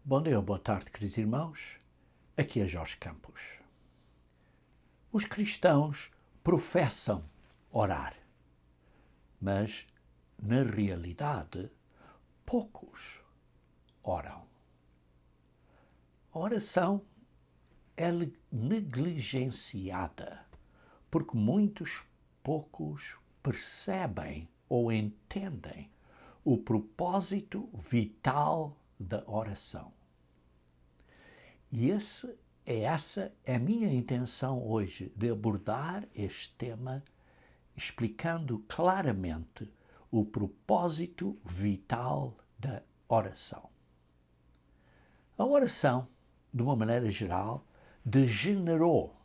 Bom dia, boa tarde, queridos irmãos. Aqui é Jorge Campos. Os cristãos professam orar, mas, na realidade, poucos oram. A oração é negligenciada porque poucos percebem ou entendem o propósito vital da oração. E essa é a minha intenção hoje, de abordar este tema, explicando claramente o propósito vital da oração. A oração, de uma maneira geral, degenerou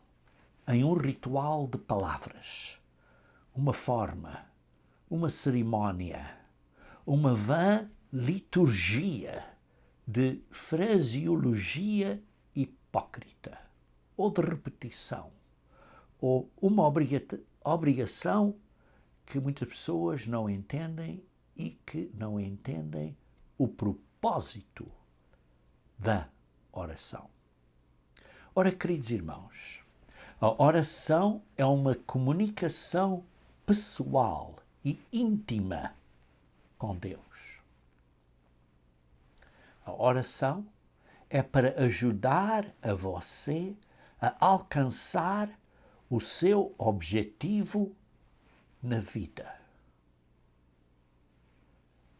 em um ritual de palavras, uma forma, uma cerimónia, uma vã liturgia de fraseologia hipócrita, ou de repetição, ou uma obrigação que muitas pessoas não entendem e que não entendem o propósito da oração. Ora, queridos irmãos, a oração é uma comunicação pessoal e íntima com Deus. A oração é para ajudar a você a alcançar o seu objetivo na vida.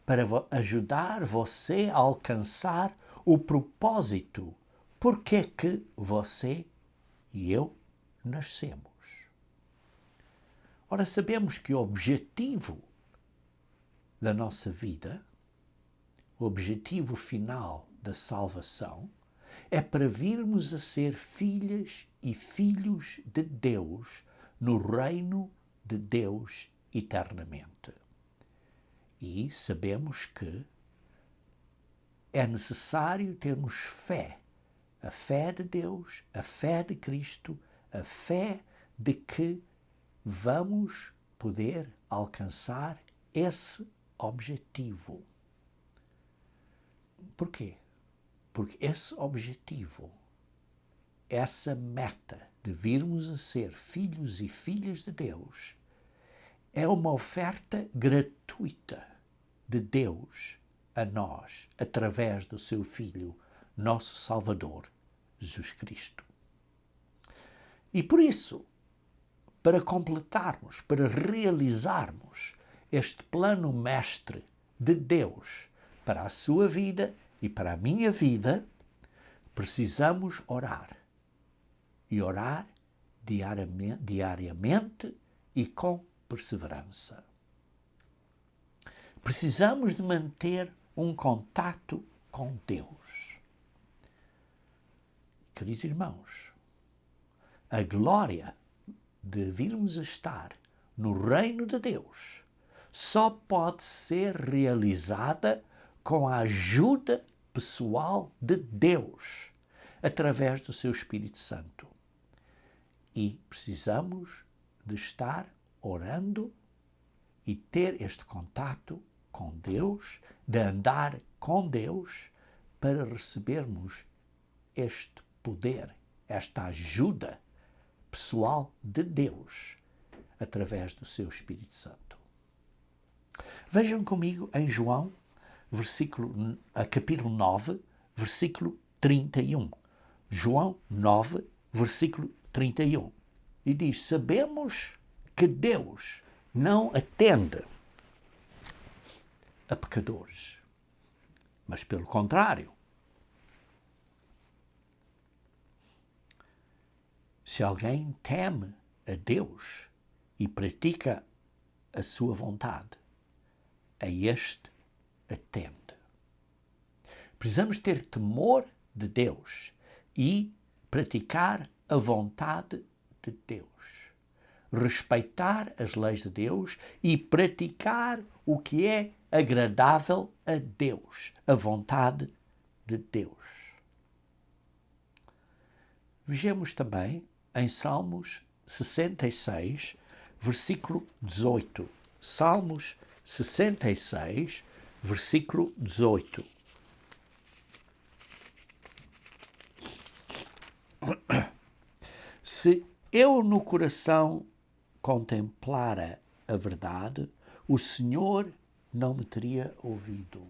Para ajudar você a alcançar o propósito porque é que você e eu nascemos. Ora, sabemos que o objetivo da nossa vida, o objetivo final da salvação, é para virmos a ser filhas e filhos de Deus no reino de Deus eternamente. E sabemos que é necessário termos fé, a fé de Deus, a fé de Cristo, a fé de que vamos poder alcançar esse objetivo. Porquê? Porque esse objetivo, essa meta de virmos a ser filhos e filhas de Deus, é uma oferta gratuita de Deus a nós, através do seu Filho, nosso Salvador, Jesus Cristo. E por isso, para completarmos, para realizarmos este plano mestre de Deus para a sua vida e para a minha vida, precisamos orar. E orar diariamente e com perseverança. Precisamos de manter um contato com Deus. Queridos irmãos, a glória de virmos a estar no reino de Deus só pode ser realizada com a ajuda pessoal de Deus, através do seu Espírito Santo. E precisamos de estar orando e ter este contato com Deus, de andar com Deus, para recebermos este poder, esta ajuda pessoal de Deus, através do seu Espírito Santo. Vejam comigo em João, capítulo 9, versículo 31. João 9, versículo 31. E diz: sabemos que Deus não atende a pecadores, mas pelo contrário, se alguém teme a Deus e pratica a sua vontade, a este atende. Precisamos ter temor de Deus e praticar a vontade de Deus. Respeitar as leis de Deus e praticar o que é agradável a Deus, a vontade de Deus. Vejamos também em Salmos 66, versículo 18. Salmos 66, versículo 18. Se eu no coração contemplara a verdade, o Senhor não me teria ouvido.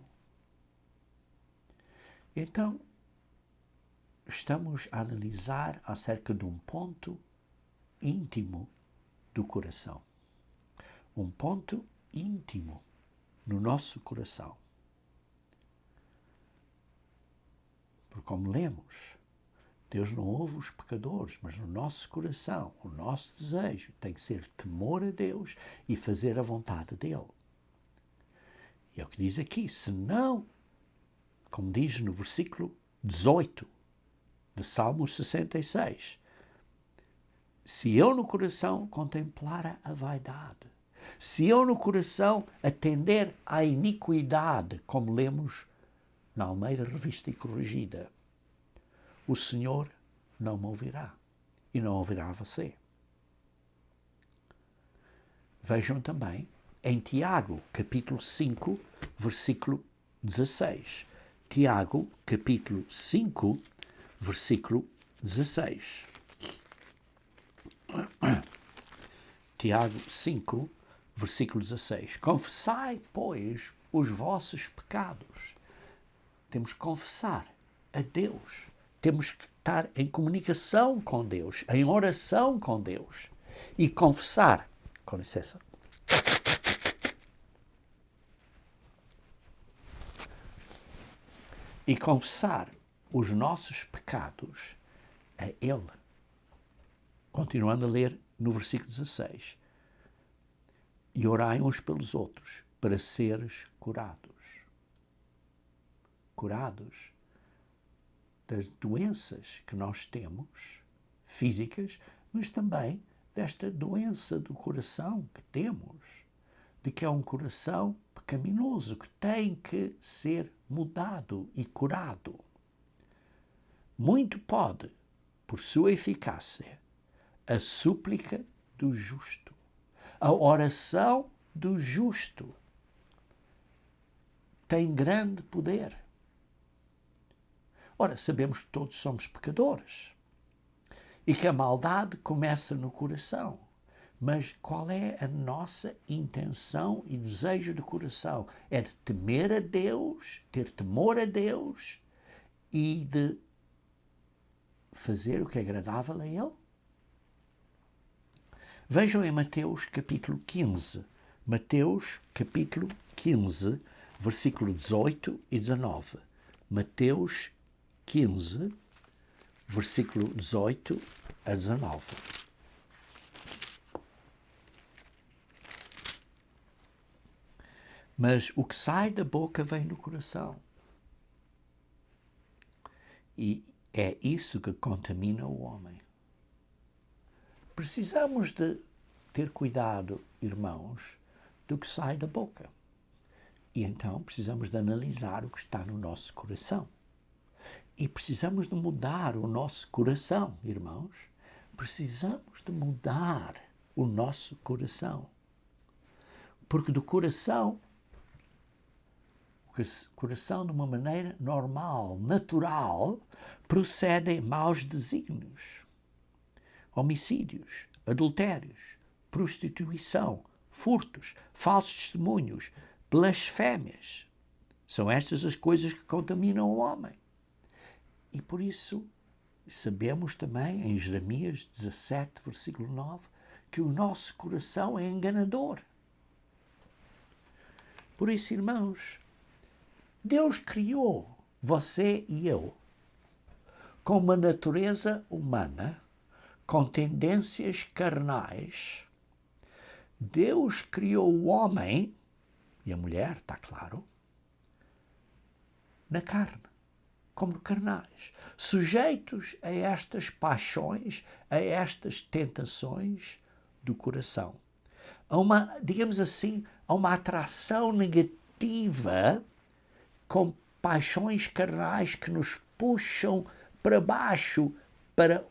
Então, estamos a analisar acerca de um ponto íntimo do coração. Um ponto íntimo no nosso coração. Porque como lemos, Deus não ouve os pecadores, mas no nosso coração, o nosso desejo tem que ser temor a Deus e fazer a vontade dele. E é o que diz aqui, se não, como diz no versículo 18 de Salmo 66, se eu no coração contemplar a vaidade, se eu no coração atender à iniquidade, como lemos na Almeida Revista e Corrigida, o Senhor não me ouvirá e não ouvirá você. Vejam também em Tiago, capítulo 5, versículo 16. Tiago, capítulo 5, versículo 16. Tiago 5, versículo 16. Confessai, pois, os vossos pecados. Temos que confessar a Deus. Temos que estar em comunicação com Deus, em oração com Deus. E confessar. Com licença. E confessar os nossos pecados a Ele. Continuando a ler no versículo 16. E orai uns pelos outros para seres curados. Curados das doenças que nós temos, físicas, mas também desta doença do coração que temos, de que é um coração pecaminoso, que tem que ser mudado e curado. Muito pode, por sua eficácia, a súplica do justo, a oração do justo, tem grande poder. Ora, sabemos que todos somos pecadores e que a maldade começa no coração. Mas qual é a nossa intenção e desejo do coração? É de temer a Deus, ter temor a Deus e de fazer o que é agradável a Ele? Vejam em Mateus capítulo 15. Mateus capítulo 15, versículo 18 e 19. Mateus 15, versículo 18 a 19. Mas o que sai da boca vem do coração. E é isso que contamina o homem. Precisamos de ter cuidado, irmãos, do que sai da boca. E então precisamos de analisar o que está no nosso coração. E precisamos de mudar o nosso coração, irmãos. Precisamos de mudar o nosso coração. Porque do coração, de uma maneira normal, natural, procedem maus desígnios, homicídios, adultérios, prostituição, furtos, falsos testemunhos, blasfémias. São estas as coisas que contaminam o homem. E por isso sabemos também, em Jeremias 17, versículo 9, que o nosso coração é enganador. Por isso, irmãos, Deus criou você e eu com uma natureza humana, com tendências carnais. Deus criou o homem e a mulher, está claro, na carne, como carnais, sujeitos a estas paixões, a estas tentações do coração. A uma, digamos assim, a uma atração negativa com paixões carnais que nos puxam para baixo, para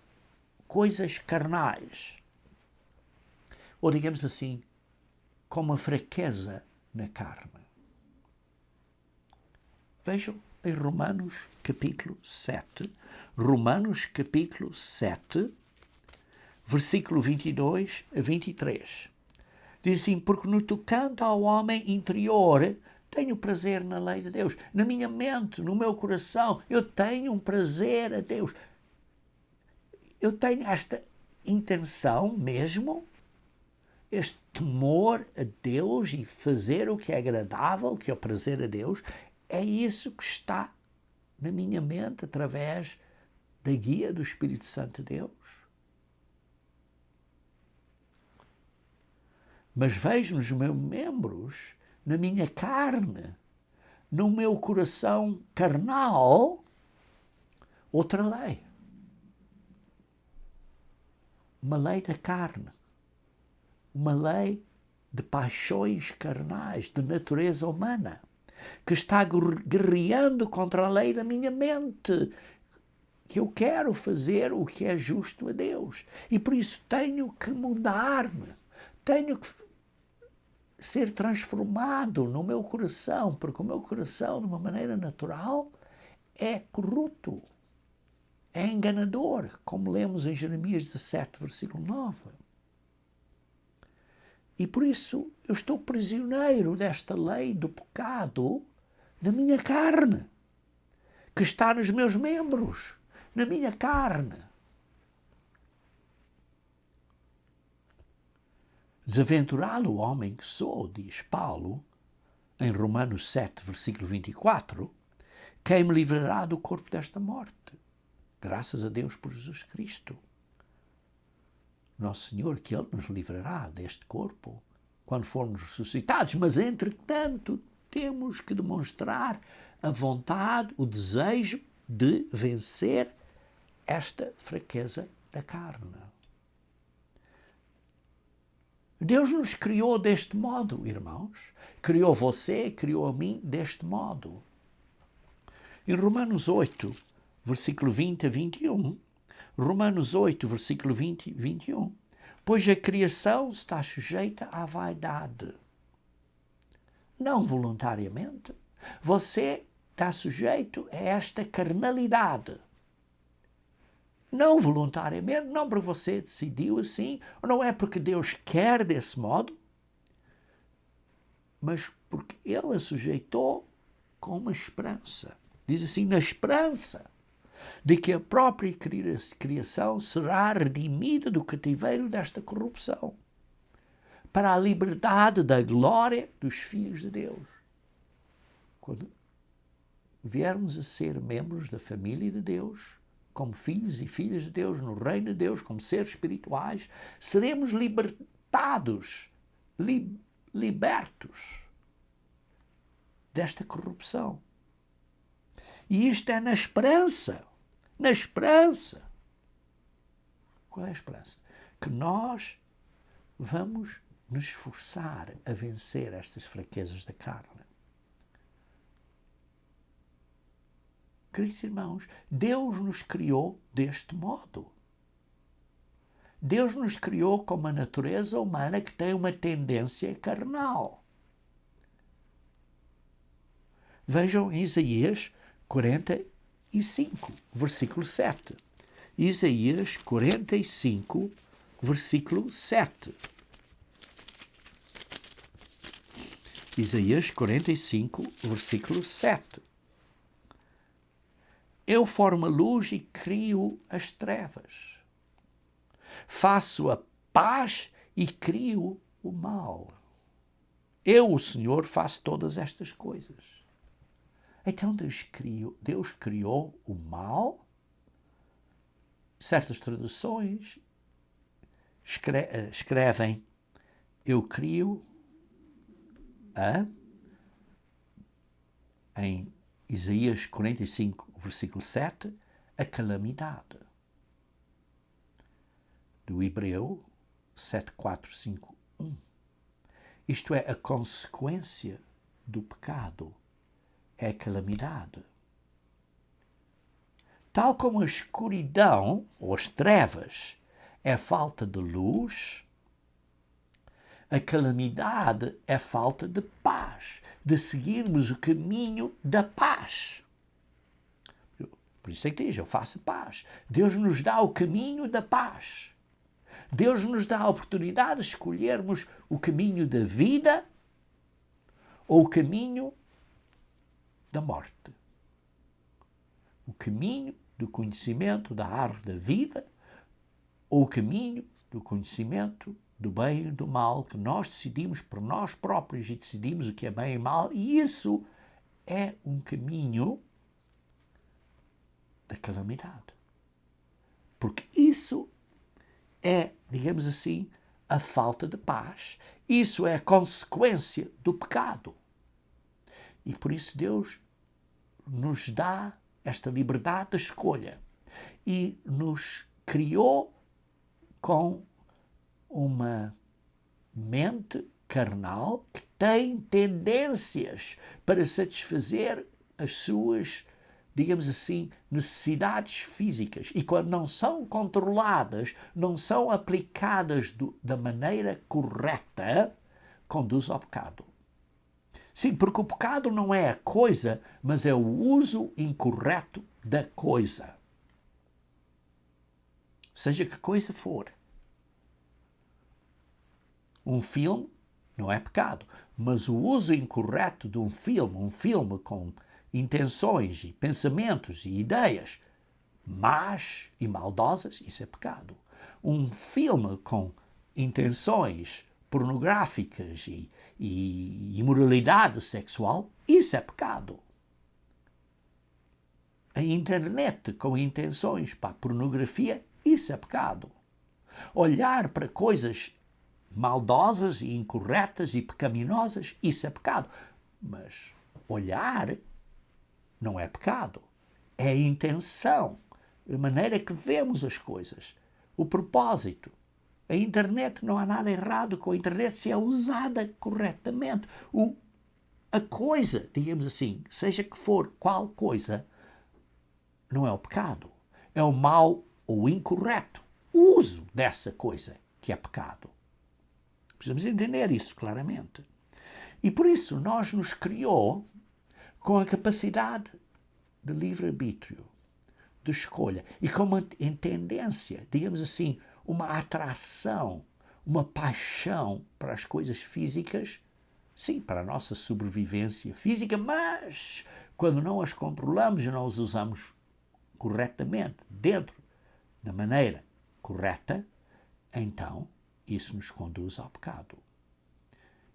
coisas carnais. Ou, digamos assim, com uma fraqueza na carne. Vejam em Romanos capítulo 7. Romanos capítulo 7, versículo 22 a 23. Diz assim: porque no tocante ao homem interior, tenho prazer na lei de Deus. Na minha mente, no meu coração, eu tenho um prazer a Deus. Eu tenho esta intenção mesmo, este temor a Deus e fazer o que é agradável, que é o prazer a Deus. É isso que está na minha mente através da guia do Espírito Santo de Deus. Mas vejo nos meus membros, na minha carne, no meu coração carnal, outra lei. Uma lei da carne. Uma lei de paixões carnais, de natureza humana, que está guerreando contra a lei da minha mente, que eu quero fazer o que é justo a Deus. E por isso tenho que mudar-me, tenho que ser transformado no meu coração, porque o meu coração, de uma maneira natural, é corrupto, é enganador, como lemos em Jeremias 17, versículo 9. E por isso eu estou prisioneiro desta lei do pecado na minha carne, que está nos meus membros, na minha carne. Desaventurado o homem que sou, diz Paulo, em Romanos 7, versículo 24, quem me livrará do corpo desta morte? Graças a Deus por Jesus Cristo. Nosso Senhor, que Ele nos livrará deste corpo quando formos ressuscitados. Mas, entretanto, temos que demonstrar a vontade, o desejo de vencer esta fraqueza da carne. Deus nos criou deste modo, irmãos. Criou você, criou a mim deste modo. Em Romanos 8, versículo 20 a 21, Romanos 8, versículo 20 e 21. Pois a criação está sujeita à vaidade. Não voluntariamente. Você está sujeito a esta carnalidade. Não voluntariamente, não porque você decidiu assim, não é porque Deus quer desse modo, mas porque Ele a sujeitou com uma esperança. Diz assim, na esperança de que a própria criação será redimida do cativeiro desta corrupção, para a liberdade da glória dos filhos de Deus. Quando viermos a ser membros da família de Deus, como filhos e filhas de Deus, no reino de Deus, como seres espirituais, seremos libertados, libertos desta corrupção. E isto é na esperança. Na esperança. Qual é a esperança? Que nós vamos nos esforçar a vencer estas fraquezas da carne. Queridos irmãos, Deus nos criou deste modo. Deus nos criou com uma natureza humana que tem uma tendência carnal. Vejam Isaías 45, versículo 7. Isaías 45, versículo 7. Isaías 45, versículo 7. Eu formo a luz e crio as trevas. Faço a paz e crio o mal. Eu, o Senhor, faço todas estas coisas. Então Deus criou o mal. Certas traduções escrevem eu crio em Isaías 45, versículo 7, a calamidade. Do Hebreu 7, 4, 5, 1. Isto é, a consequência do pecado é a calamidade. Tal como a escuridão, ou as trevas, é falta de luz, a calamidade é falta de paz, de seguirmos o caminho da paz. Por isso é que diz, eu faço paz. Deus nos dá o caminho da paz. Deus nos dá a oportunidade de escolhermos o caminho da vida ou o caminho da morte. O caminho do conhecimento da árvore da vida ou o caminho do conhecimento do bem e do mal, que nós decidimos por nós próprios e decidimos o que é bem e mal, e isso é um caminho da calamidade. Porque isso é, digamos assim, a falta de paz. Isso é a consequência do pecado. E por isso Deus nos dá esta liberdade de escolha e nos criou com uma mente carnal que tem tendências para satisfazer as suas, digamos assim, necessidades físicas. E quando não são controladas, não são aplicadas da maneira correta, conduz ao pecado. Sim, porque o pecado não é a coisa, mas é o uso incorreto da coisa. Seja que coisa for. Um filme não é pecado, mas o uso incorreto de um filme com intenções e pensamentos e ideias más e maldosas, isso é pecado. Um filme com intenções pornográficas e imoralidade sexual, isso é pecado. A internet com intenções para a pornografia, isso é pecado. Olhar para coisas maldosas e incorretas e pecaminosas, isso é pecado. Mas olhar não é pecado. É a intenção, a maneira que vemos as coisas, o propósito. A internet, não há nada errado com a internet se é usada corretamente. A coisa, digamos assim, seja que for qual coisa, não é o pecado. É o mal ou o incorreto uso dessa coisa que é pecado. Precisamos entender isso claramente. E por isso nós nos criou com a capacidade de livre-arbítrio, de escolha, e com uma tendência, digamos assim, uma atração, uma paixão para as coisas físicas, sim, para a nossa sobrevivência física, mas quando não as controlamos e não as usamos corretamente, dentro da maneira correta, então isso nos conduz ao pecado.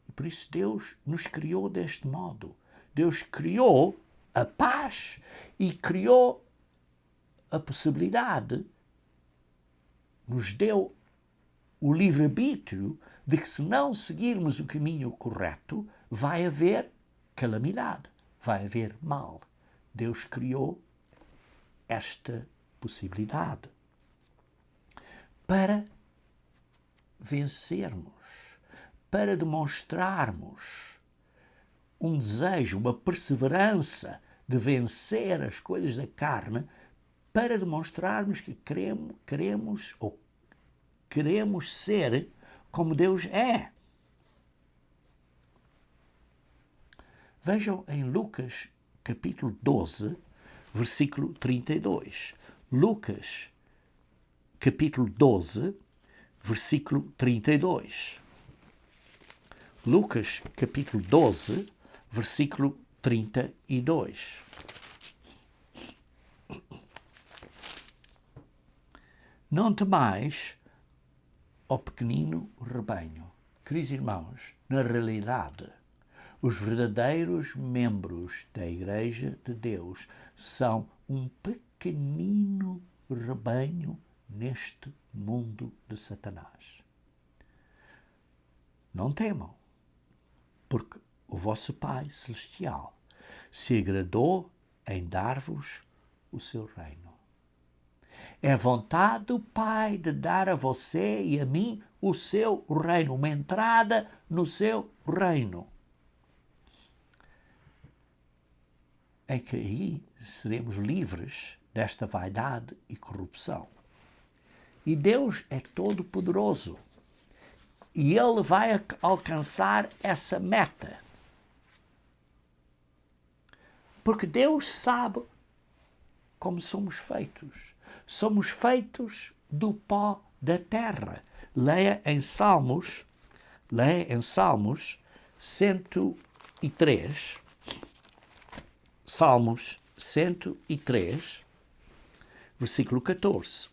E por isso Deus nos criou deste modo. Deus criou a paz e criou a possibilidade, nos deu o livre-arbítrio de que, se não seguirmos o caminho correto, vai haver calamidade, vai haver mal. Deus criou esta possibilidade para vencermos, para demonstrarmos um desejo, uma perseverança de vencer as coisas da carne, para demonstrarmos que queremos ser como Deus é. Vejam em Lucas capítulo 12, versículo 32. Lucas capítulo 12, versículo 32. Lucas capítulo 12, versículo 32. Não temais, ó pequenino rebanho. Queridos irmãos, na realidade, os verdadeiros membros da Igreja de Deus são um pequenino rebanho neste mundo de Satanás. Não temam, porque o vosso Pai Celestial se agradou em dar-vos o seu reino. É vontade do Pai de dar a você e a mim o seu reino, uma entrada no seu reino. Em que aí seremos livres desta vaidade e corrupção. E Deus é todo-poderoso. E Ele vai alcançar essa meta. Porque Deus sabe como somos feitos. Somos feitos do pó da terra. Leia em Salmos 103, Salmos 103, versículo 14.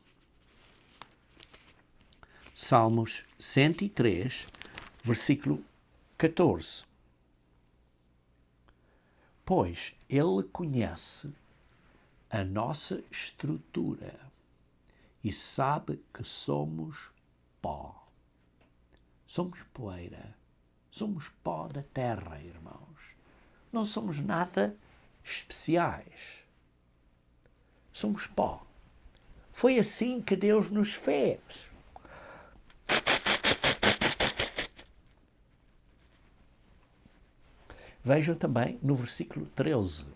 Salmos 103, versículo 14. Pois Ele conhece a nossa estrutura e sabe que somos pó. Somos poeira. Somos pó da terra, irmãos. Não somos nada especiais. Somos pó. Foi assim que Deus nos fez. Vejam também no versículo 13.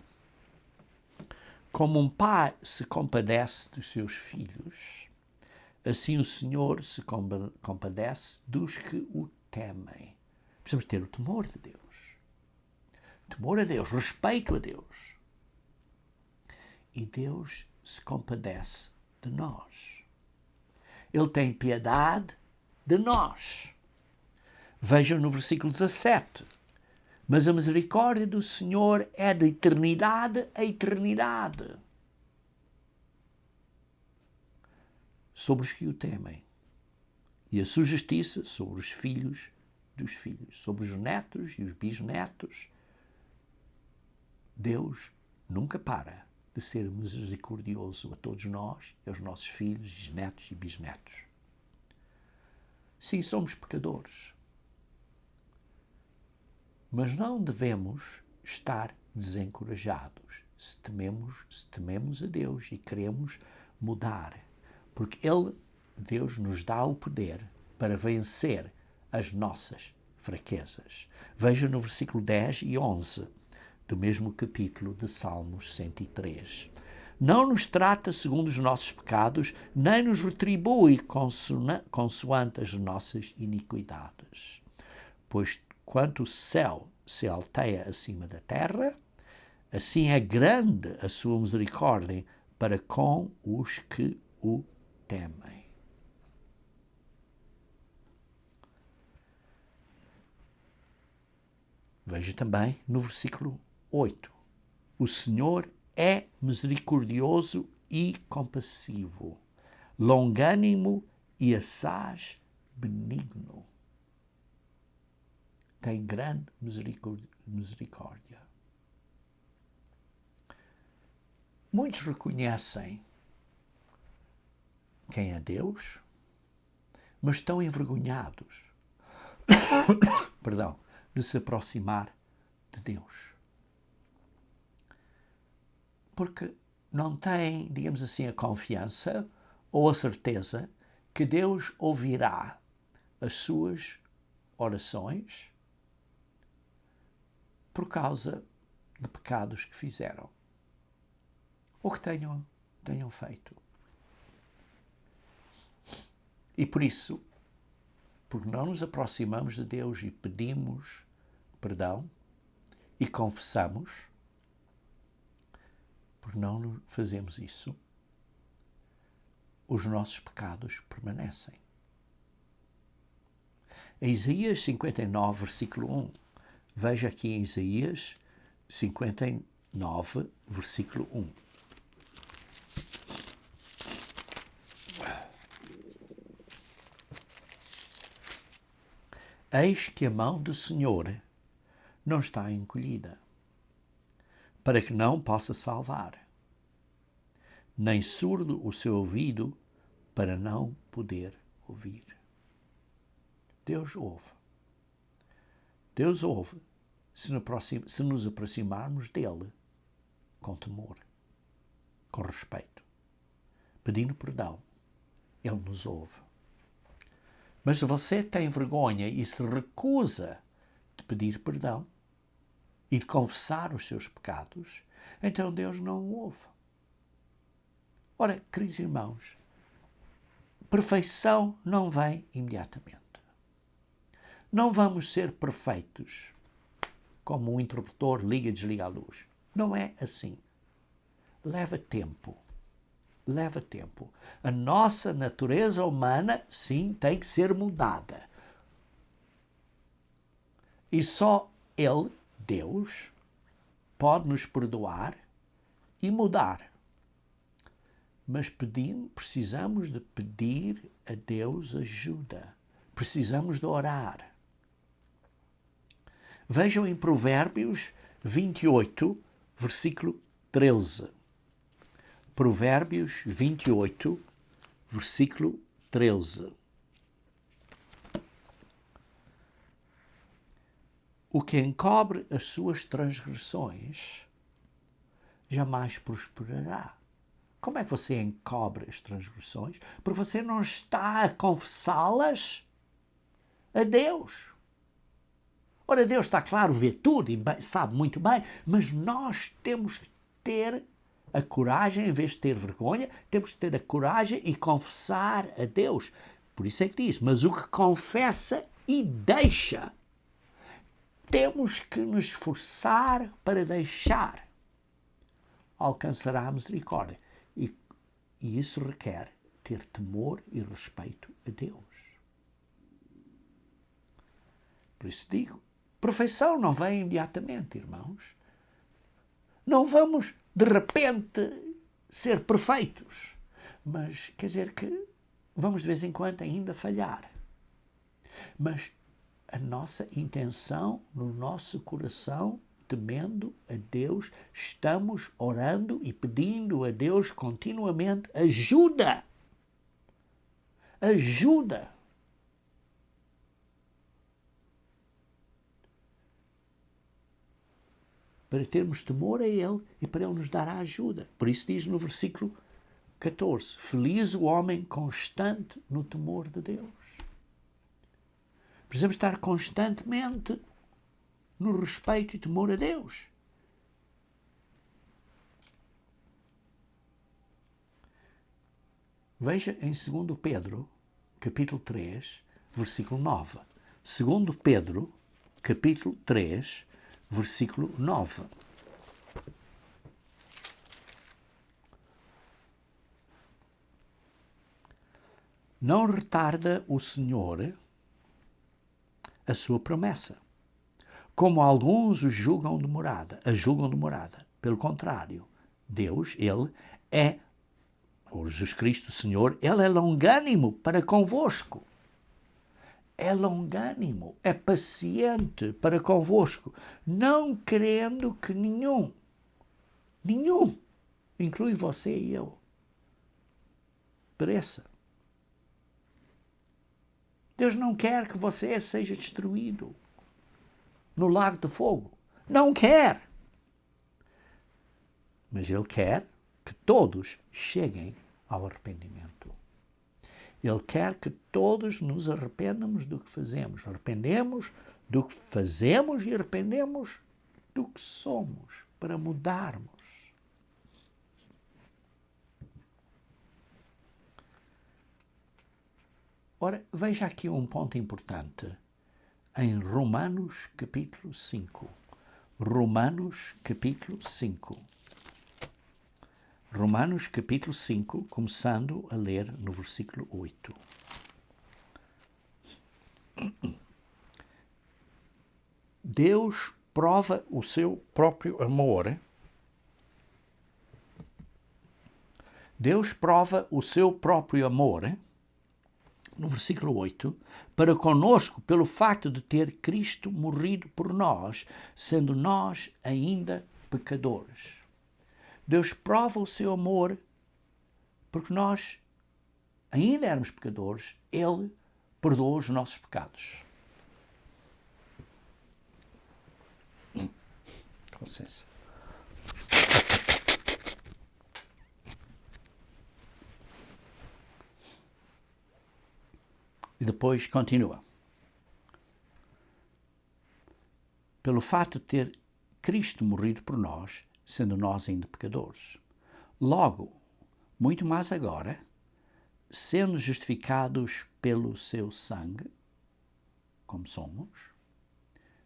Como um pai se compadece dos seus filhos, assim o Senhor se compadece dos que o temem. Precisamos ter o temor de Deus. Temor a Deus, respeito a Deus. E Deus se compadece de nós. Ele tem piedade de nós. Vejam no versículo 17. Mas a misericórdia do Senhor é de eternidade a eternidade sobre os que o temem, e a sua justiça sobre os filhos dos filhos, sobre os netos e os bisnetos. Deus nunca para de ser misericordioso a todos nós, aos nossos filhos, netos e bisnetos. Sim, somos pecadores. Mas não devemos estar desencorajados se tememos a Deus e queremos mudar, porque Deus nos dá o poder para vencer as nossas fraquezas. Veja no versículo 10 e 11 do mesmo capítulo de Salmos 103. Não nos trata segundo os nossos pecados, nem nos retribui consoante as nossas iniquidades. Pois quanto o céu se alteia acima da terra, assim é grande a sua misericórdia para com os que o temem. Veja também no versículo 8. O Senhor é misericordioso e compassivo, longânimo e assaz benigno. Tem grande misericórdia. Muitos reconhecem quem é Deus, mas estão envergonhados de se aproximar de Deus. Porque não têm, digamos assim, a confiança ou a certeza que Deus ouvirá as suas orações por causa de pecados que fizeram ou que tenham feito. E por isso, porque não nos aproximamos de Deus e pedimos perdão e confessamos, porque não fazemos isso, os nossos pecados permanecem. Em Isaías 59, versículo 1, veja aqui em Isaías 59, versículo 1. Eis que a mão do Senhor não está encolhida, para que não possa salvar, nem surdo o seu ouvido, para não poder ouvir. Deus ouve. Deus ouve se nos aproximarmos dele com temor, com respeito, pedindo perdão. Ele nos ouve. Mas se você tem vergonha e se recusa de pedir perdão e de confessar os seus pecados, então Deus não o ouve. Ora, queridos irmãos, perfeição não vem imediatamente. Não vamos ser perfeitos como um interruptor liga e desliga a luz. Não é assim. Leva tempo. leva tempo. A nossa natureza humana, sim, tem que ser mudada. E só Ele, Deus, pode nos perdoar e mudar. Mas precisamos de pedir a Deus ajuda. Precisamos de orar. Vejam em Provérbios 28, versículo 13. Provérbios 28, versículo 13. O que encobre as suas transgressões jamais prosperará. Como é que você encobre as transgressões? Porque você não está a confessá-las a Deus. Ora, Deus está claro, vê tudo e sabe muito bem, mas nós temos que ter a coragem, em vez de ter vergonha, temos que ter a coragem e confessar a Deus. Por isso é que diz, mas o que confessa e deixa, temos que nos esforçar para deixar, alcançará a misericórdia. E isso requer ter temor e respeito a Deus. Por isso digo, perfeição não vem imediatamente, irmãos. Não vamos, de repente, ser perfeitos. Mas quer dizer que vamos, de vez em quando, ainda falhar. Mas a nossa intenção, no nosso coração, temendo a Deus, estamos orando e pedindo a Deus continuamente ajuda. Ajuda. Para termos temor a Ele e para Ele nos dar a ajuda. Por isso diz no versículo 14, feliz o homem constante no temor de Deus. Precisamos estar constantemente no respeito e temor a Deus. Veja em 2 Pedro, capítulo 3, versículo 9. 2 Pedro, capítulo 3, versículo 9. Não retarda o Senhor a sua promessa, como alguns a julgam demorada. Pelo contrário, Deus, Ele é, ou Jesus Cristo, o Senhor, Ele é longânimo para convosco. É longânimo, é paciente para convosco, não querendo que nenhum, inclui você e eu, pereça. Deus não quer que você seja destruído no lago de fogo. Não quer. Mas Ele quer que todos cheguem ao arrependimento. Ele quer que todos nos arrependamos do que fazemos. Arrependemos do que fazemos e arrependemos do que somos, para mudarmos. Ora, veja aqui um ponto importante. Em Romanos capítulo 5. Romanos capítulo 5. Romanos capítulo 5, começando a ler no versículo 8. Deus prova o seu próprio amor. Deus prova o seu próprio amor, no versículo 8, para conosco pelo facto de ter Cristo morrido por nós, sendo nós ainda pecadores. Deus prova o seu amor porque nós ainda éramos pecadores, Ele perdoou os nossos pecados. Com licença. E depois continua. Pelo fato de ter Cristo morrido por nós, sendo nós ainda pecadores. Logo, muito mais agora, sendo justificados pelo seu sangue, como somos,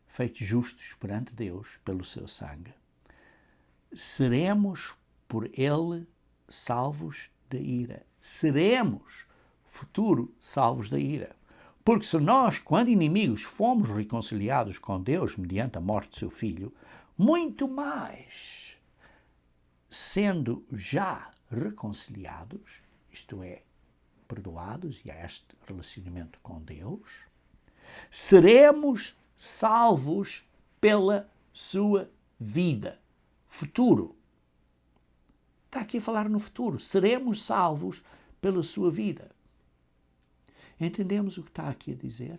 feitos justos perante Deus pelo seu sangue, seremos por ele salvos da ira. Seremos, futuro, salvos da ira. Porque se nós, quando inimigos, fomos reconciliados com Deus mediante a morte do seu Filho, muito mais, sendo já reconciliados, isto é, perdoados e há este relacionamento com Deus, seremos salvos pela sua vida. Futuro. Está aqui a falar no futuro. Seremos salvos pela sua vida. Entendemos o que está aqui a dizer?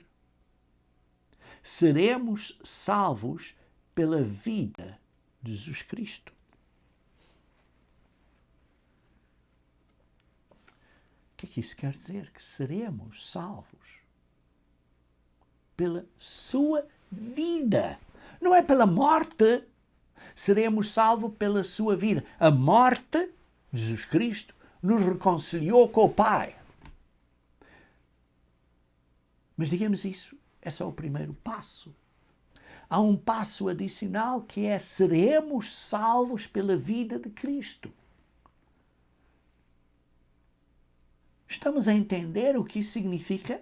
Seremos salvos pela vida de Jesus Cristo. O que é que isso quer dizer? Que seremos salvos pela sua vida. Não é pela morte. Seremos salvos pela sua vida. A morte de Jesus Cristo nos reconciliou com o Pai. Mas digamos isso, é só o primeiro passo. Há um passo adicional que é seremos salvos pela vida de Cristo. Estamos a entender o que isso significa?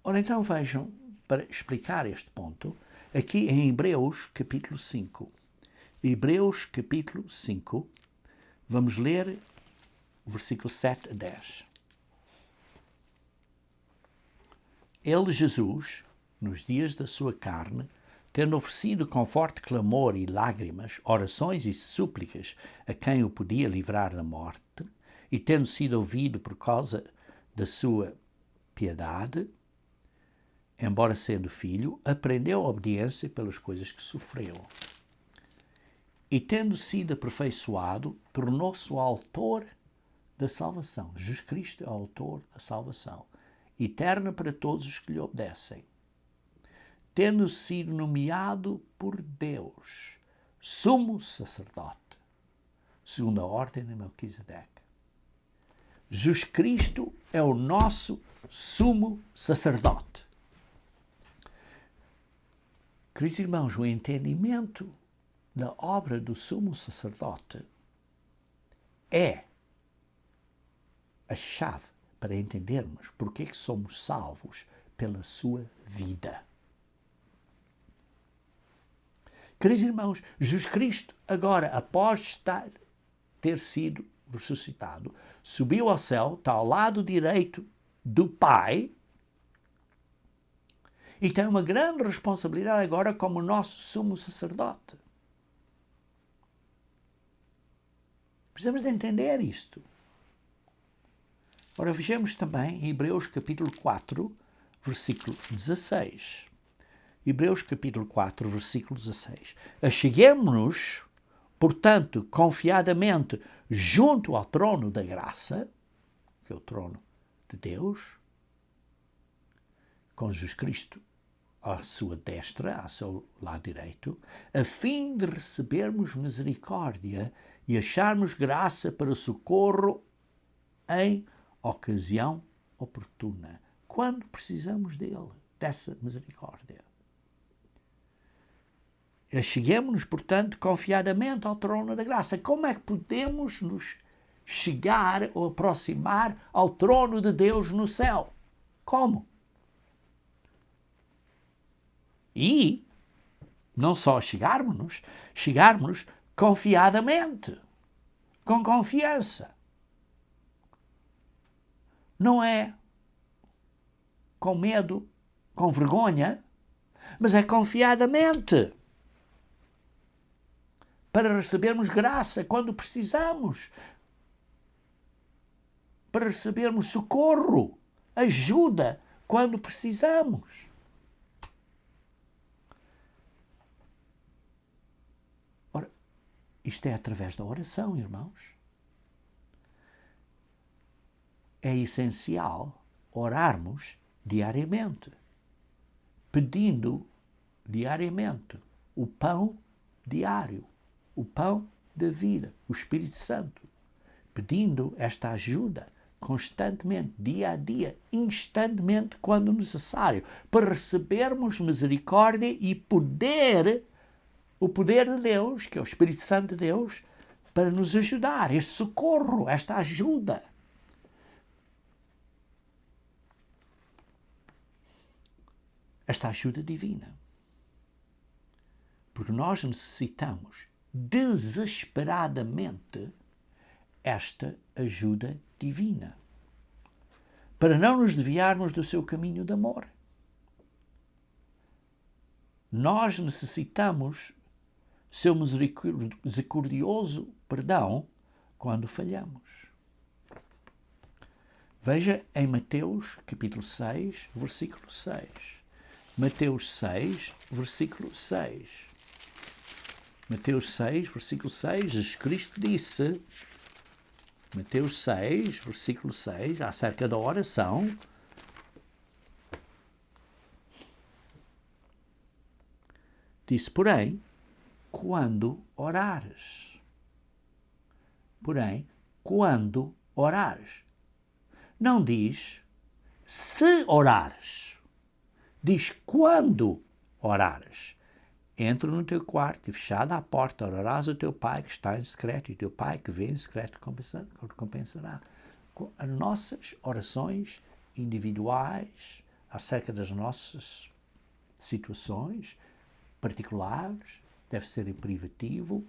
Ora, então vejam, para explicar este ponto, aqui em Hebreus capítulo 5. Hebreus capítulo 5, vamos ler o versículo 7 a 10. Ele, Jesus, nos dias da sua carne, tendo oferecido com forte clamor e lágrimas, orações e súplicas a quem o podia livrar da morte, e tendo sido ouvido por causa da sua piedade, embora sendo filho, aprendeu a obediência pelas coisas que sofreu. E tendo sido aperfeiçoado, tornou-se o autor da salvação. Jesus Cristo é o autor da salvação, eterna para todos os que lhe obedecem. Tendo sido nomeado por Deus sumo sacerdote, segundo a ordem de Melquisedeque. Jesus Cristo é o nosso sumo sacerdote. Queridos irmãos, o entendimento da obra do sumo sacerdote é a chave para entendermos porque é que somos salvos pela sua vida. Queridos irmãos, Jesus Cristo agora, após ter sido ressuscitado, subiu ao céu, está ao lado direito do Pai e tem uma grande responsabilidade agora como nosso sumo sacerdote. Precisamos de entender isto. Ora, vejamos também em Hebreus capítulo 4, versículo 16. Hebreus capítulo 4, versículo 16. Acheguemo-nos, portanto, confiadamente junto ao trono da graça, que é o trono de Deus, com Jesus Cristo à sua destra, ao seu lado direito, a fim de recebermos misericórdia e acharmos graça para socorro em ocasião oportuna, quando precisamos dele, dessa misericórdia. Cheguemos-nos, portanto, confiadamente ao trono da graça. Como é que podemos nos chegar ou aproximar ao trono de Deus no céu? Como? E não só chegarmos confiadamente, com confiança. Não é com medo, com vergonha, mas é confiadamente. Para recebermos graça quando precisamos. Para recebermos socorro, ajuda quando precisamos. Ora, isto é através da oração, irmãos. É essencial orarmos diariamente, pedindo diariamente o pão diário, o pão da vida, o Espírito Santo, pedindo esta ajuda constantemente, dia a dia, instantemente, quando necessário, para recebermos misericórdia e poder, o poder de Deus, que é o Espírito Santo de Deus, para nos ajudar, este socorro, esta ajuda. Esta ajuda divina. Porque nós necessitamos desesperadamente esta ajuda divina para não nos desviarmos do seu caminho de amor. Nós necessitamos seu misericordioso perdão quando falhamos. Veja em Mateus capítulo 6, versículo 6. Mateus 6, versículo 6. Mateus 6, versículo 6, Jesus Cristo disse, Mateus 6, versículo 6, acerca da oração, disse, porém, quando orares, não diz se orares, diz quando orares. Entra no teu quarto e fechada a porta, orarás ao teu Pai que está em secreto, e o teu Pai que vê em secreto recompensará. As nossas orações individuais acerca das nossas situações particulares deve ser em privativo,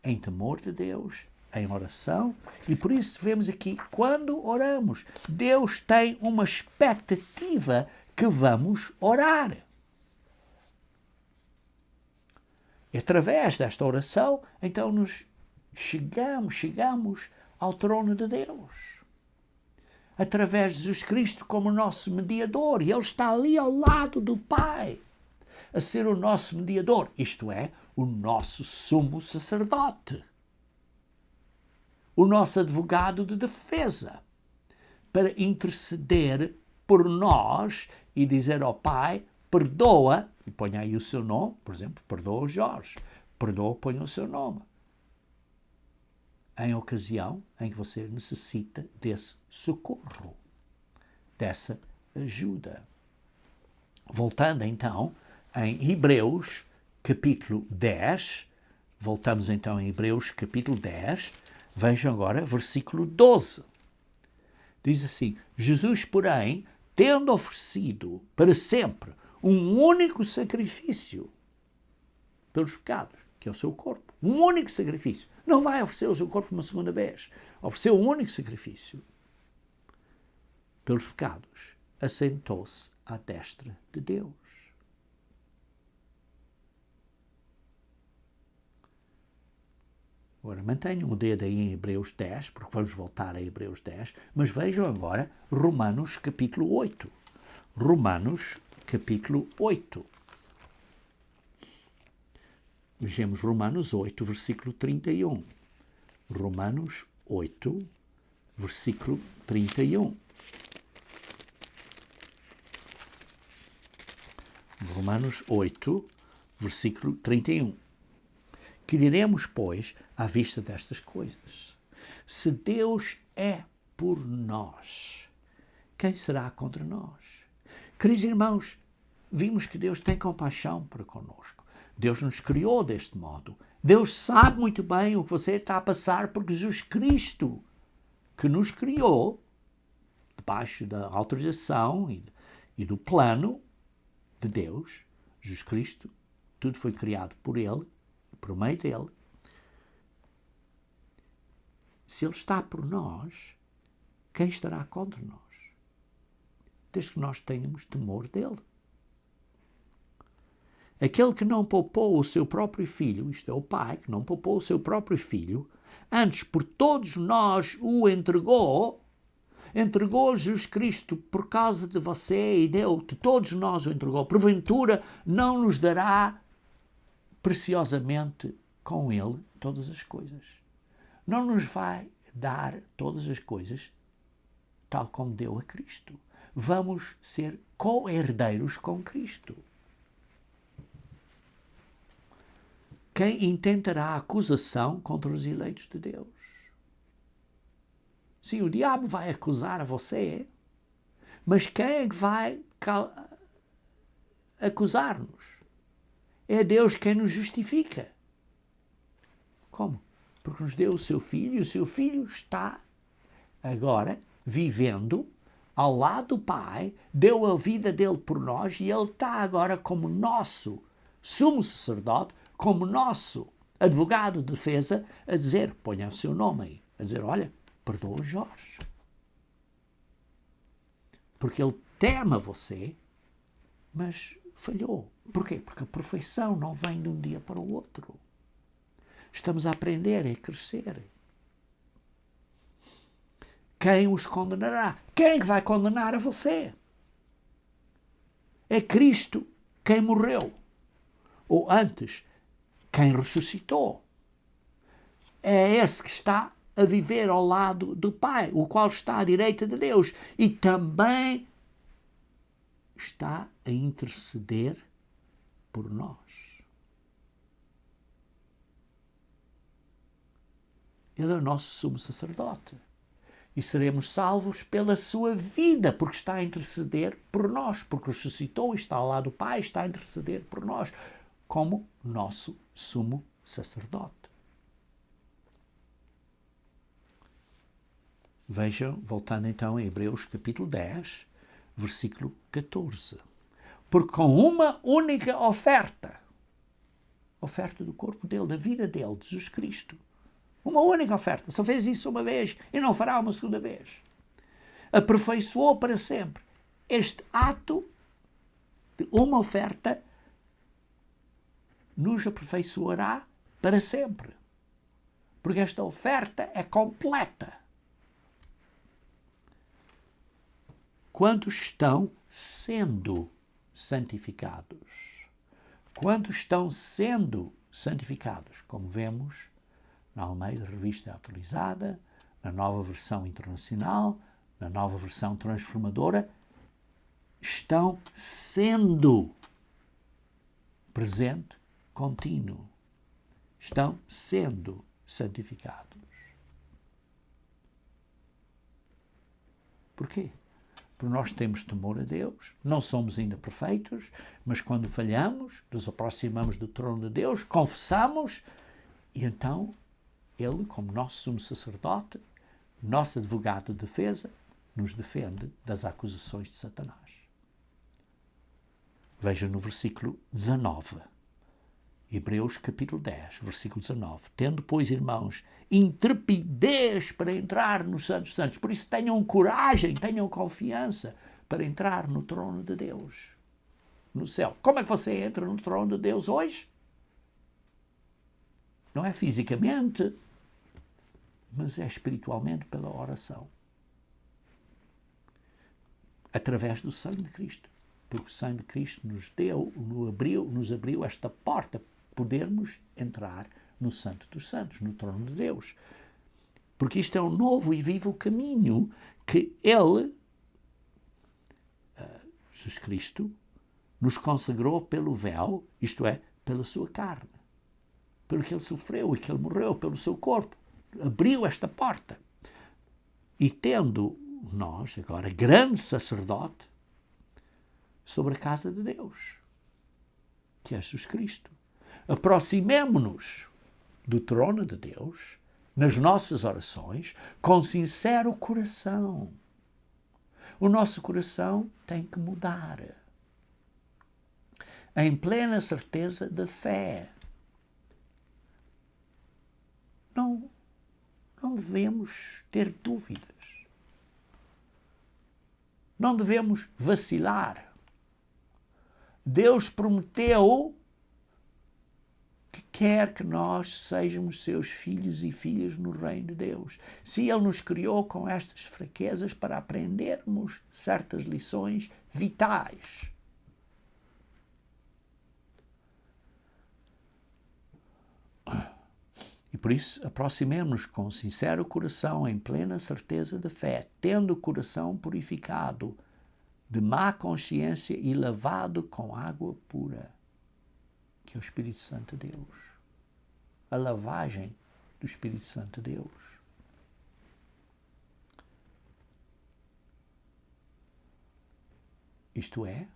em temor de Deus, em oração, e por isso vemos aqui, quando oramos, Deus tem uma expectativa que vamos orar. E através desta oração, então nos chegamos ao trono de Deus. Através de Jesus Cristo como nosso mediador, e Ele está ali ao lado do Pai, a ser o nosso mediador, isto é, o nosso sumo sacerdote, o nosso advogado de defesa, para interceder por nós e dizer ao Pai, perdoa, e ponha aí o seu nome, por exemplo, perdoa o Jorge, perdoa, ponha o seu nome, em ocasião em que você necessita desse socorro, dessa ajuda. Voltando então em Hebreus capítulo 10, voltamos então em Hebreus capítulo 10, vejam agora versículo 12. Diz assim, Jesus, porém, tendo oferecido para sempre um único sacrifício pelos pecados, que é o seu corpo, um único sacrifício, não vai oferecer o seu corpo uma segunda vez, ofereceu um único sacrifício pelos pecados, assentou-se à destra de Deus. Agora, mantenham o dedo aí em Hebreus 10, porque vamos voltar a Hebreus 10, mas vejam agora Romanos capítulo 8. Romanos capítulo 8. Vejamos Romanos 8, versículo 31. Romanos 8, versículo 31. Romanos 8, versículo 31. Que diremos, pois, à vista destas coisas? Se Deus é por nós, quem será contra nós? Queridos irmãos, vimos que Deus tem compaixão para conosco. Deus nos criou deste modo. Deus sabe muito bem o que você está a passar, porque Jesus Cristo, que nos criou, debaixo da autorização e do plano de Deus, Jesus Cristo, tudo foi criado por Ele, por meio dele. Se Ele está por nós, quem estará contra nós? Desde que nós tenhamos temor dele. Aquele que não poupou o seu próprio filho, isto é o Pai, que não poupou o seu próprio filho, antes por todos nós o entregou Jesus Cristo por causa de você e de todos nós o entregou. Porventura não nos dará preciosamente com ele todas as coisas. Não nos vai dar todas as coisas tal como deu a Cristo. Vamos ser co-herdeiros com Cristo. Quem intentará acusação contra os eleitos de Deus? Sim, o diabo vai acusar a você, mas quem é que vai acusar-nos? É Deus quem nos justifica. Como? porque nos deu o seu Filho, e o seu Filho está agora vivendo ao lado do Pai, deu a vida dele por nós e ele está agora como nosso sumo sacerdote, como nosso advogado de defesa, a dizer, ponha o seu nome aí, a dizer, olha, perdoa o Jorge. Porque ele teme a você, mas falhou. Porquê? Porque a perfeição não vem de um dia para o outro. Estamos a aprender e a crescer. Quem os condenará? Quem é que vai condenar a você? É Cristo quem morreu. Ou antes, quem ressuscitou. É esse que está a viver ao lado do Pai, o qual está à direita de Deus. E também está a interceder por nós. Ele é o nosso sumo sacerdote. E seremos salvos pela sua vida, porque está a interceder por nós, porque ressuscitou e está ao lado do Pai, está a interceder por nós, como nosso sumo sacerdote. Vejam, voltando então a Hebreus capítulo 10, versículo 14. Porque com uma única oferta do corpo dele, da vida dele, de Jesus Cristo, uma única oferta, só fez isso uma vez e não fará uma segunda vez, aperfeiçoou para sempre este ato de uma oferta, nos aperfeiçoará para sempre, porque esta oferta é completa. Quantos estão sendo santificados? Quantos estão sendo santificados? Como vemos na Almeida Revista Atualizada, na nova versão internacional, na nova versão transformadora, estão sendo presente, contínuo. Estão sendo santificados. Porquê? Porque nós temos temor a Deus, não somos ainda perfeitos, mas quando falhamos, nos aproximamos do trono de Deus, confessamos, e então Ele, como nosso sumo sacerdote, nosso advogado de defesa, nos defende das acusações de Satanás. Veja no versículo 19, Hebreus capítulo 10, versículo 19. Tendo, pois, irmãos, intrepidez para entrar nos Santos Santos. Por isso tenham coragem, tenham confiança para entrar no trono de Deus, no céu. Como é que você entra no trono de Deus hoje? Não é fisicamente, mas é espiritualmente pela oração. Através do sangue de Cristo. Porque o sangue de Cristo nos abriu esta porta, podermos entrar no Santo dos Santos, no trono de Deus. Porque isto é um novo e vivo caminho que Ele, Jesus Cristo, nos consagrou pelo véu, isto é, pela sua carne. Pelo que Ele sofreu e que Ele morreu, pelo seu corpo. Abriu esta porta. E tendo nós, agora, grande sacerdote sobre a casa de Deus, que é Jesus Cristo. Aproximemo-nos do trono de Deus, nas nossas orações, com sincero coração. O nosso coração tem que mudar. Em plena certeza da fé. Não devemos ter dúvidas. Não devemos vacilar. Deus prometeu que quer que nós sejamos seus filhos e filhas no reino de Deus. Se Ele nos criou com estas fraquezas para aprendermos certas lições vitais. E por isso, aproximemo-nos com sincero coração, em plena certeza da fé, tendo o coração purificado de má consciência e lavado com água pura, que é o Espírito Santo de Deus. A lavagem do Espírito Santo de Deus. Isto é,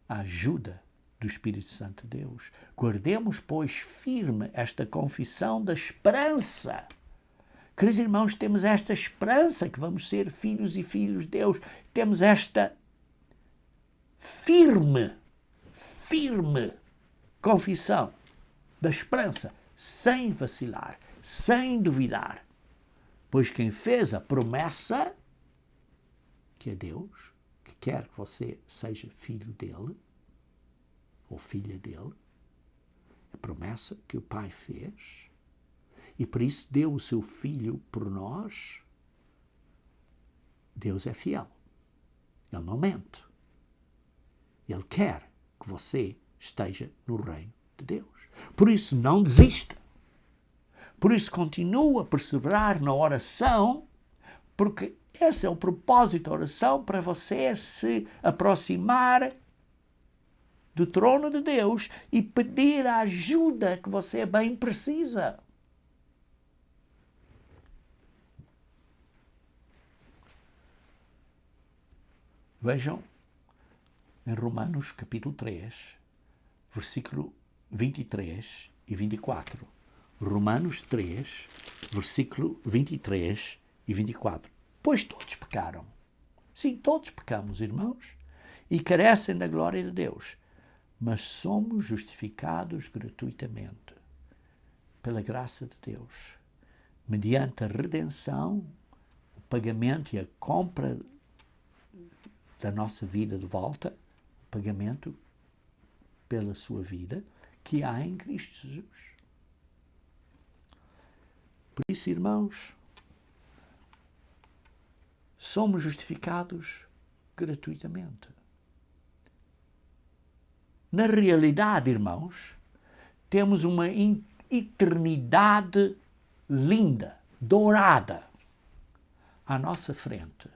a ajuda do Espírito Santo de Deus. Guardemos, pois, firme esta confissão da esperança. Queridos irmãos, temos esta esperança que vamos ser filhos e filhos de Deus. Temos esta firme confissão da esperança, sem vacilar, sem duvidar. Pois quem fez a promessa, que é Deus, que quer que você seja filho dele, ou filha dele, a promessa que o Pai fez, e por isso deu o seu Filho por nós. Deus é fiel. Ele não mente. Ele quer que você esteja no reino de Deus. Por isso, não desista. Por isso, continua a perseverar na oração, porque esse é o propósito da oração, para você se aproximar do trono de Deus e pedir a ajuda que você bem precisa. Vejam em Romanos capítulo 3, versículo 23 e 24. Romanos 3, versículo 23 e 24. Pois todos pecaram. Sim, todos pecamos, irmãos, e carecem da glória de Deus. Mas somos justificados gratuitamente pela graça de Deus, mediante a redenção, o pagamento e a compra da nossa vida de volta, o pagamento pela sua vida que há em Cristo Jesus. Por isso, irmãos, somos justificados gratuitamente. Na realidade, irmãos, temos uma eternidade linda, dourada, à nossa frente,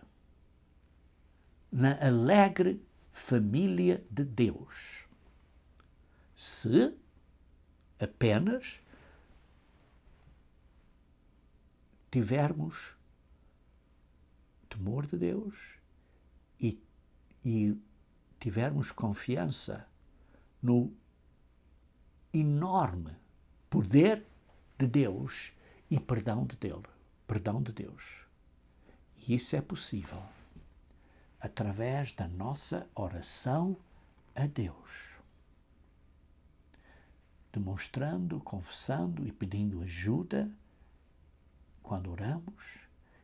na alegre família de Deus. Se apenas tivermos temor de Deus e tivermos confiança no enorme poder de Deus e perdão de Deus. E isso é possível através da nossa oração a Deus, demonstrando, confessando e pedindo ajuda quando oramos.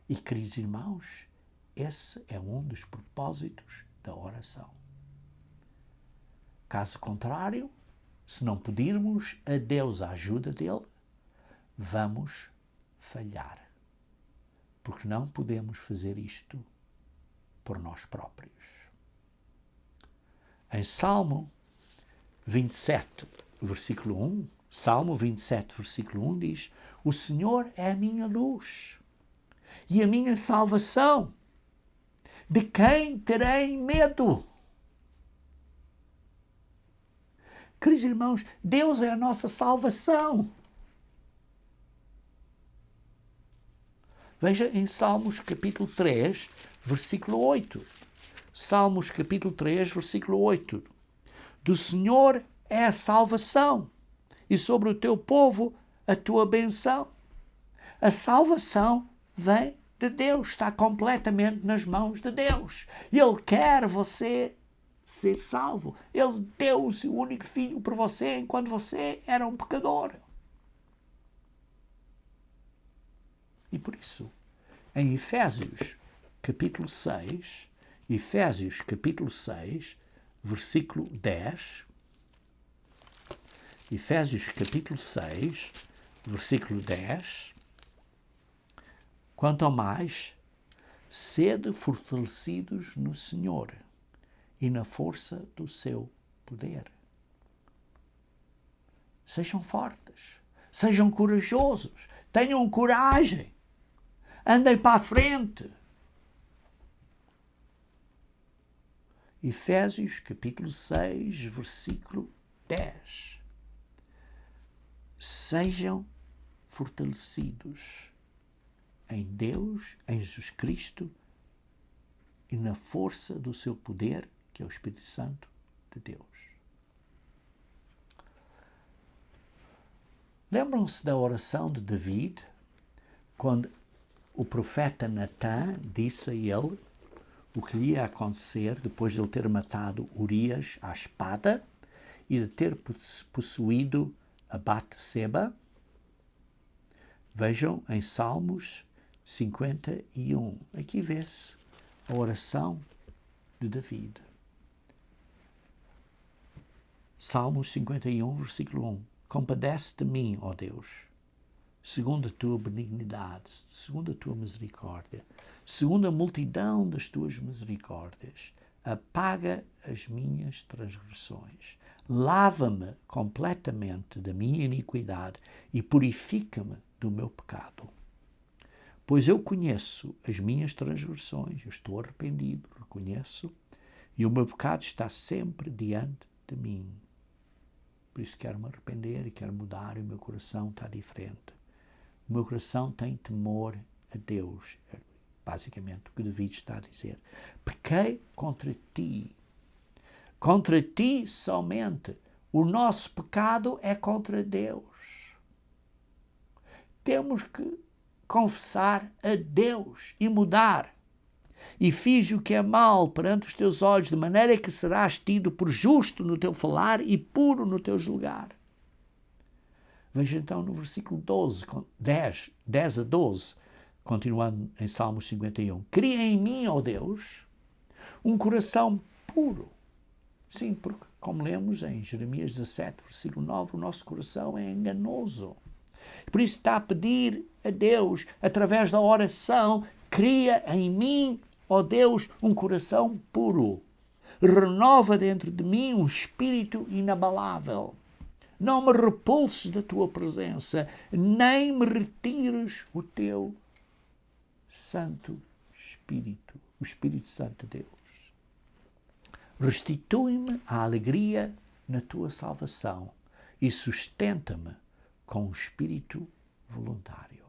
E, queridos irmãos, esse é um dos propósitos da oração. Caso contrário, se não pedirmos a Deus a ajuda dele, vamos falhar. Porque não podemos fazer isto por nós próprios. Em Salmo 27, versículo 1, Salmo 27, versículo 1 diz: O Senhor é a minha luz e a minha salvação. De quem terei medo? Queridos irmãos, Deus é a nossa salvação. Veja em Salmos capítulo 3, versículo 8. Salmos capítulo 3, versículo 8. Do Senhor é a salvação, e sobre o teu povo a tua benção. A salvação vem de Deus, está completamente nas mãos de Deus. Ele quer você ser salvo. Ele deu o seu único filho por você enquanto você era um pecador. E por isso, em Efésios capítulo 6, versículo 10, Efésios capítulo 6, versículo 10, quanto ao mais, sede fortalecidos no Senhor e na força do seu poder. Sejam fortes, sejam corajosos, tenham coragem, andem para a frente. Efésios capítulo 6, versículo 10. Sejam fortalecidos em Deus, em Jesus Cristo e na força do seu poder, que é o Espírito Santo de Deus. Lembram-se da oração de David, quando o profeta Natã disse a ele o que lhe ia acontecer depois de ele ter matado Urias à espada e de ter possuído a Batseba? Vejam em Salmos 51. Aqui vê-se a oração de David. Salmos 51, versículo 1. Compadece de mim, ó Deus, segundo a tua benignidade, segundo a tua misericórdia, segundo a multidão das tuas misericórdias. Apaga as minhas transgressões. Lava-me completamente da minha iniquidade e purifica-me do meu pecado. Pois eu conheço as minhas transgressões, eu estou arrependido, reconheço, e o meu pecado está sempre diante de mim. Por isso quero me arrepender e quero mudar, e o meu coração está diferente. O meu coração tem temor a Deus. É basicamente o que David está a dizer. Pequei contra ti somente. O nosso pecado é contra Deus. Temos que confessar a Deus e mudar. E fiz o que é mal perante os teus olhos, de maneira que serás tido por justo no teu falar e puro no teu julgar. Veja então no versículo 10 a 12, continuando em Salmos 51. Cria em mim, ó Deus, um coração puro. Sim, porque, como lemos em Jeremias 17, versículo 9, o nosso coração é enganoso. Por isso está a pedir a Deus, através da oração, cria em mim, ó Deus, um coração puro. Renova dentro de mim um espírito inabalável. Não me repulses da tua presença, nem me retires o teu Santo Espírito, o Espírito Santo de Deus. Restitui-me a alegria na tua salvação e sustenta-me com um espírito voluntário.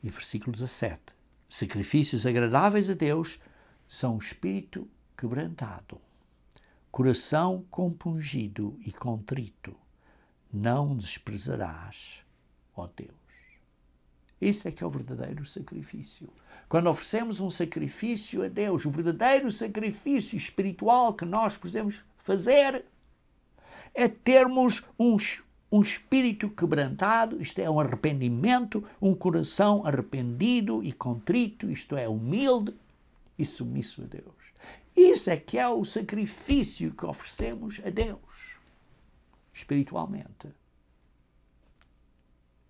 E versículo 17. Sacrifícios agradáveis a Deus são o espírito quebrantado, coração compungido e contrito. Não desprezarás, ó Deus. Esse é que é o verdadeiro sacrifício. Quando oferecemos um sacrifício a Deus, o verdadeiro sacrifício espiritual que nós podemos fazer é termos um espírito quebrantado, isto é, um arrependimento, um coração arrependido e contrito, isto é, humilde e submisso a Deus. Isso é que é o sacrifício que oferecemos a Deus, espiritualmente.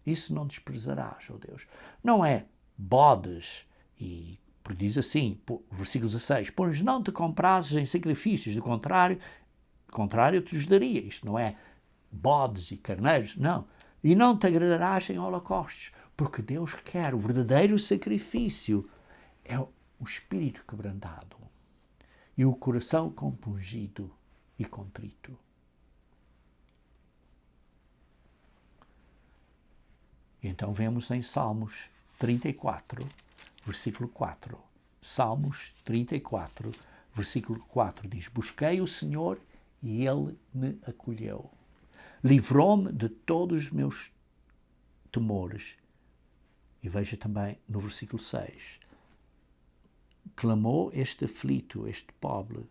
Isso não desprezarás, ó Deus. Não é bodes, e diz assim, versículo 16, pois não te comprases em sacrifícios, do contrário eu te os daria. Isto não é bodes e carneiros, não. E não te agradarás em holocaustos, porque Deus quer o verdadeiro sacrifício, é o espírito quebrantado e o coração compungido e contrito. Então vemos em Salmos 34, versículo 4. Salmos 34, versículo 4 diz: Busquei o Senhor e Ele me acolheu. Livrou-me de todos os meus temores. E veja também no versículo 6. Clamou este aflito, este pobre,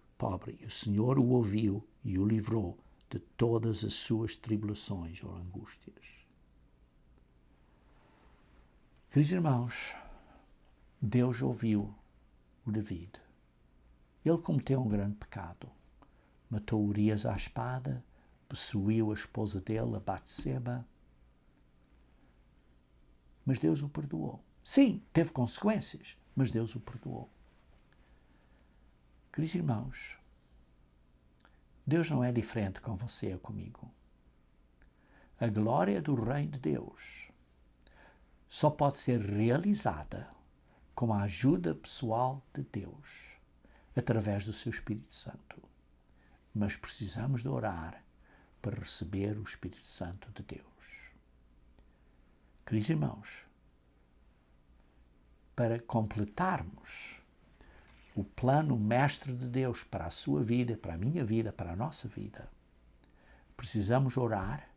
e o Senhor o ouviu e o livrou de todas as suas tribulações ou angústias. Queridos irmãos, Deus ouviu o David. Ele cometeu um grande pecado. Matou Urias à espada, possuiu a esposa dele, a Batseba. Mas Deus o perdoou. Sim, teve consequências, mas Deus o perdoou. Queridos irmãos, Deus não é diferente com você ou comigo. A glória do reino de Deus só pode ser realizada com a ajuda pessoal de Deus, através do seu Espírito Santo. Mas precisamos de orar para receber o Espírito Santo de Deus. Queridos irmãos, para completarmos o plano mestre de Deus para a sua vida, para a minha vida, para a nossa vida, Precisamos orar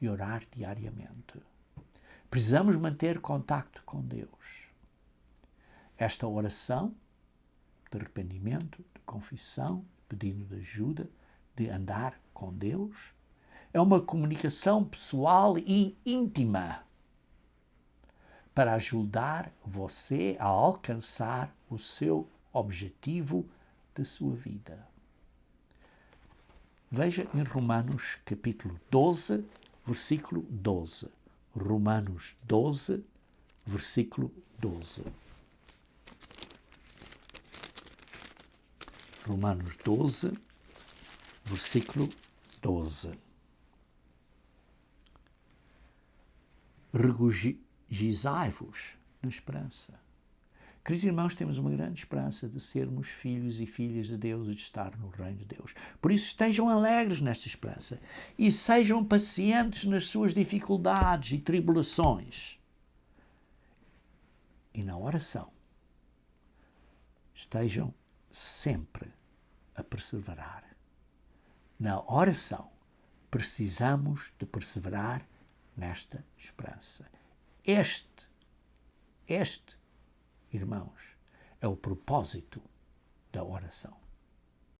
e orar diariamente. Precisamos manter contacto com Deus. Esta oração de arrependimento, de confissão, pedindo de ajuda, de andar com Deus, é uma comunicação pessoal e íntima para ajudar você a alcançar o seu objetivo da sua vida. Veja em Romanos capítulo 12, versículo 12. Romanos 12, versículo 12. Romanos 12, versículo 12. Regozijai-vos na esperança. Queridos irmãos, temos uma grande esperança de sermos filhos e filhas de Deus e de estar no reino de Deus. Por isso estejam alegres nesta esperança e sejam pacientes nas suas dificuldades e tribulações. E na oração, estejam sempre a perseverar. Na oração, precisamos de perseverar nesta esperança. Este, irmãos, é o propósito da oração.